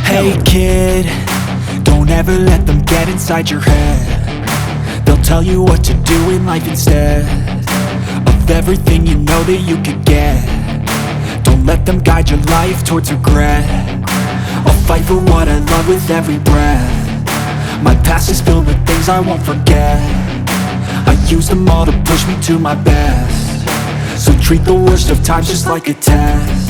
Hey kid, don't ever let them get inside your head. They'll tell you what to do in life instead of everything you know that you could get. Don't let them guide your life towards regret. I'll fight for what I love with every breath. My past is filled with things I won't forget. I use them all to push me to my best. So treat the worst of times just like a test.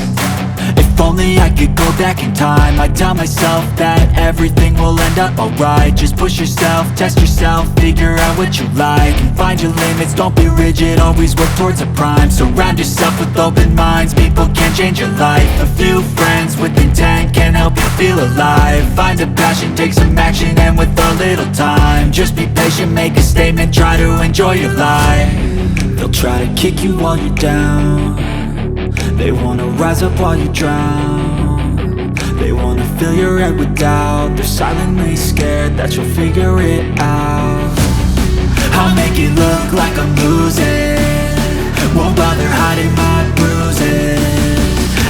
If only I could go back in time, I'd tell myself that everything will end up alright. Just push yourself, test yourself, figure out what you like, and find your limits, don't be rigid, always work towards a prime. Surround yourself with open minds, people can change your life. A few friends with intent can help you feel alive. Find a passion, take some action, and with a little time, just be patient, make a statement, try to enjoy your life. They'll try to kick you while you're down. They wanna rise up while you drown. They wanna fill your head with doubt. They're silently scared that you'll figure it out. I'll make it look like I'm losing, won't bother hiding my bruises.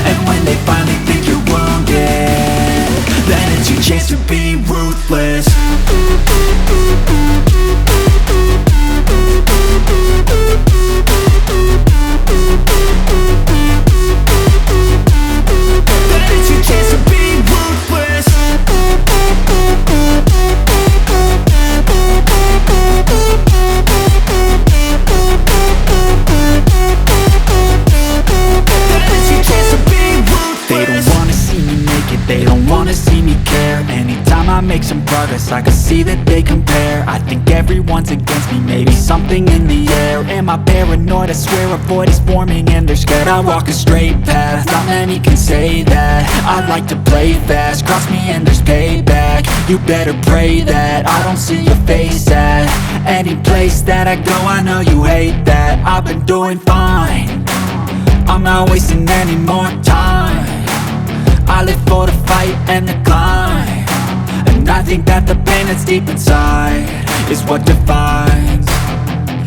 And when they finally think you're wounded, then it's your chance to be ruthless. They don't wanna see me care. Anytime I make some progress, I can see that they compare. I think everyone's against me, maybe something in the air. Am I paranoid? I swear a void is forming and they're scared I walk a straight path. Not many can say that. I like to play fast, cross me and there's payback. You better pray that I don't see your face at any place that I go. I know you hate that. I've been doing fine, I'm not wasting any more time. I live for the fight and the climb, and I think that the pain that's deep inside is what defines.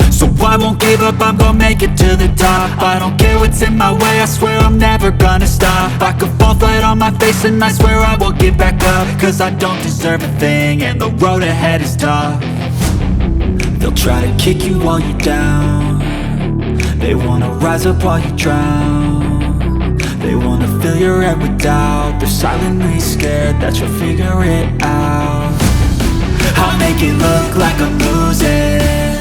So I won't give up, I'm gonna make it to the top. I don't care what's in my way, I swear I'm never gonna stop. I could fall flat on my face and I swear I will get back up, cause I don't deserve a thing and the road ahead is tough. They'll try to kick you while you're down. They wanna rise up while you drown. They wanna fill your head with doubt. They're silently scared that you'll figure it out. I'll make it look like I'm losing,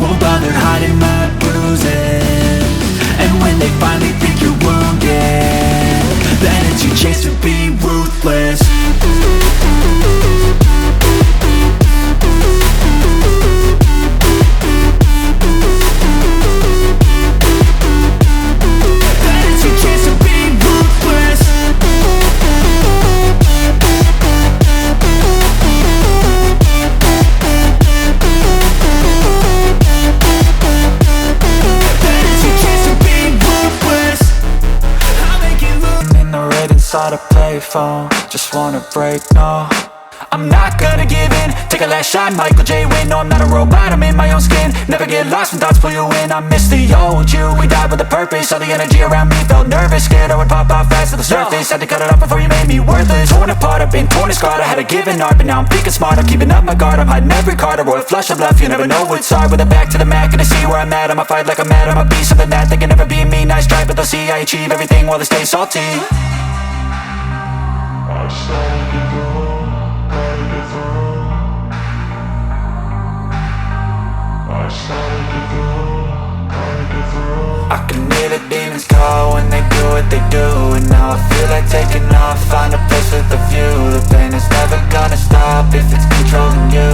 won't bother hiding my bruises. And when they finally think you're wounded, then it's your chance to be ruthless. Inside a payphone, just wanna break, no, I'm not gonna give in. Take a last shot, Michael J. Win. No, I'm not a robot, I'm in my own skin. Never get lost when thoughts pull you in. I miss the old you, we died with a purpose. All the energy around me felt nervous, scared I would pop off fast to the surface. Had to cut it off before you made me worthless. Torn apart, I've been torn and scarred. I had a given art, but now I'm thinking smart. I'm keeping up my guard, I'm hiding every card. A royal flush of left, you never know what's hard. With a back to the mat, gonna see where I'm at. I'ma fight like I'm mad, I'ma be something that they can never be me. Nice try, but they'll see I achieve everything while they stay salty. I started to go, gotta get through. I started to go, gotta get through. I can hear the demons call when they do what they do. And now I feel like taking off, find a place with a view. The pain is never gonna stop if it's controlling you.